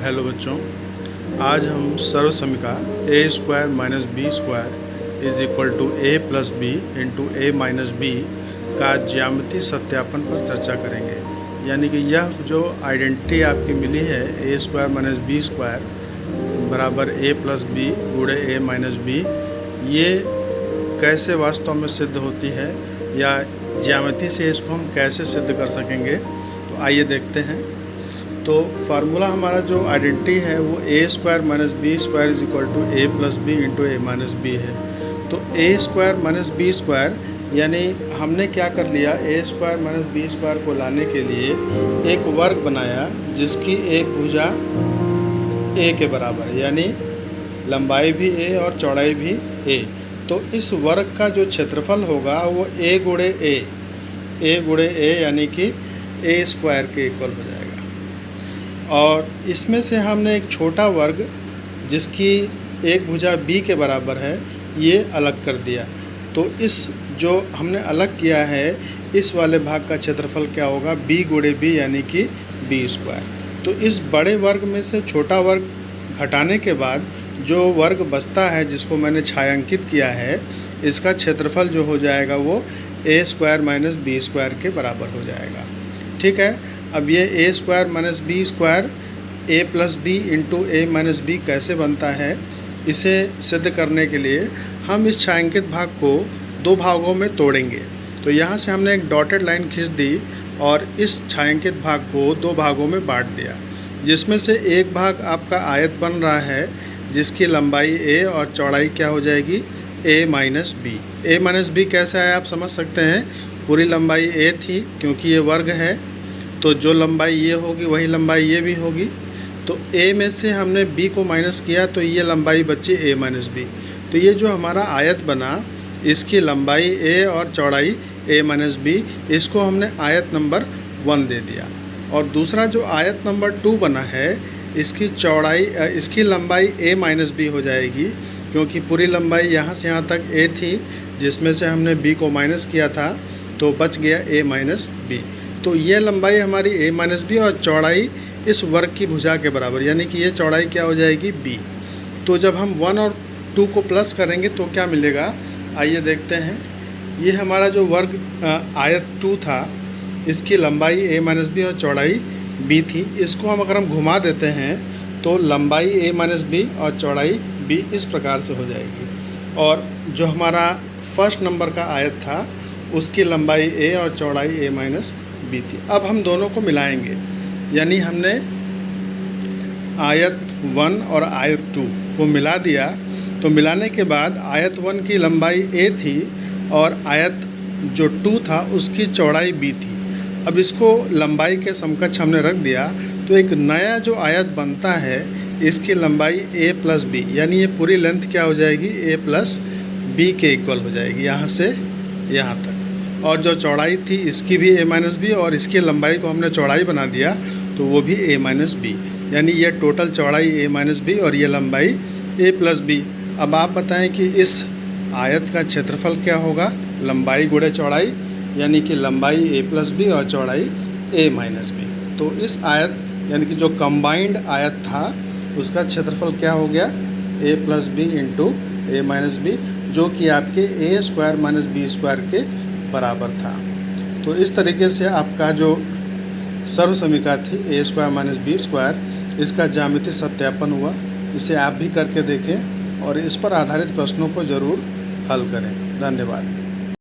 Hello बच्चों, आज हम सर्व समीका A square minus B square is equal to A plus B into A minus B का ज्यामितीय सत्यापन पर चर्चा करेंगे। यानी कि यह जो आइडेंटिटी आपकी मिली है ए स्क्वायर माइनस बी स्क्वायर बराबर ए प्लस बी गुणे ए माइनस बी, ये कैसे वास्तव में सिद्ध होती है या ज्यामिति से इसको हम कैसे सिद्ध कर सकेंगे, तो आइए देखते हैं। तो फार्मूला हमारा जो आइडेंटिटी है वो A square minus B square is equal to A plus B into A minus B है। तो A square minus B square यानी हमने क्या कर लिया, A square minus B square को लाने के लिए एक वर्ग बनाया जिसकी एक भुजा ए के बराबर है, यानी लंबाई भी ए और चौड़ाई भी ए। तो इस वर्ग का जो क्षेत्रफल होगा वो ए गुणे ए यानी कि ए स्क्वायर के इक्वल हो जाएगा। और इसमें से हमने एक छोटा वर्ग जिसकी एक भुजा b के बराबर है ये अलग कर दिया। तो इस जो हमने अलग किया है इस वाले भाग का क्षेत्रफल क्या होगा, b गुणे b यानी कि b स्क्वायर। तो इस बड़े वर्ग में से छोटा वर्ग घटाने के बाद जो वर्ग बचता है जिसको मैंने छायांकित किया है, इसका क्षेत्रफल जो हो जाएगा वो A square minus B square के बराबर हो जाएगा। ठीक है। अब ये ए स्क्वायर माइनस बी स्क्वायर ए प्लस बी इंटू ए माइनस बी कैसे बनता है, इसे सिद्ध करने के लिए हम इस छायांकित भाग को दो भागों में तोड़ेंगे। तो यहाँ से हमने एक डॉटेड लाइन खींच दी और इस छायांकित भाग को दो भागों में बांट दिया, जिसमें से एक भाग आपका आयत बन रहा है जिसकी लंबाई ए और चौड़ाई क्या हो जाएगी, ए माइनस बी। ए माइनस बी कैसे आया आप समझ सकते हैं, पूरी लंबाई ए थी क्योंकि ये वर्ग है, तो जो लंबाई ये होगी वही लंबाई ये भी होगी। तो a में से हमने b को माइनस किया तो ये लंबाई बची a माइनस बी। तो ये जो हमारा आयत बना इसकी लंबाई a और चौड़ाई a माइनस बी, इसको हमने आयत नंबर 1 दे दिया। और दूसरा जो आयत नंबर 2 बना है इसकी लंबाई a माइनस बी हो जाएगी, क्योंकि पूरी लंबाई यहाँ से यहाँ तक a थी जिसमें से हमने b को माइनस किया था, तो बच गया a माइनस बी। तो ये लंबाई हमारी a माइनस बी और चौड़ाई इस वर्ग की भुजा के बराबर, यानी कि ये चौड़ाई क्या हो जाएगी b। तो जब हम 1 और 2 को प्लस करेंगे तो क्या मिलेगा, आइए देखते हैं। ये हमारा जो वर्ग आयत 2 था इसकी लंबाई a माइनस बी और चौड़ाई b थी। इसको हम अगर हम घुमा देते हैं तो लंबाई a माइनस बी और चौड़ाई b इस प्रकार से हो जाएगी। और जो हमारा फर्स्ट नंबर का आयत था उसकी लंबाई a और चौड़ाई a माइनस बी थी। अब हम दोनों को मिलाएंगे, यानी हमने आयत 1 और आयत 2 को मिला दिया। तो मिलाने के बाद आयत 1 की लंबाई a थी और आयत जो 2 था उसकी चौड़ाई b थी। अब इसको लंबाई के समकक्ष हमने रख दिया तो एक नया जो आयत बनता है इसकी लंबाई a प्लस बी, यानी ये पूरी लेंथ क्या हो जाएगी, a प्लस बी के इक्वल हो जाएगी यहाँ से यहाँ तक। और जो चौड़ाई थी इसकी भी a माइनस बी और इसकी लंबाई को हमने चौड़ाई बना दिया तो वो भी a माइनस बी, यानी ये टोटल चौड़ाई a माइनस बी और ये लंबाई a प्लस बी। अब आप बताएं कि इस आयत का क्षेत्रफल क्या होगा, लंबाई गुणे चौड़ाई, यानी कि लंबाई a प्लस बी और चौड़ाई a माइनस बी। तो इस आयत यानी कि जो कंबाइंड आयत था उसका क्षेत्रफल क्या हो गया, a plus B into A minus b, जो कि आपके a square minus B square के बराबर था। तो इस तरीके से आपका जो सर्व समीका थी ए स्क्वायर माइनस बी स्क्वायर, इसका ज्यामितीय सत्यापन हुआ। इसे आप भी करके देखें और इस पर आधारित प्रश्नों को ज़रूर हल करें। धन्यवाद।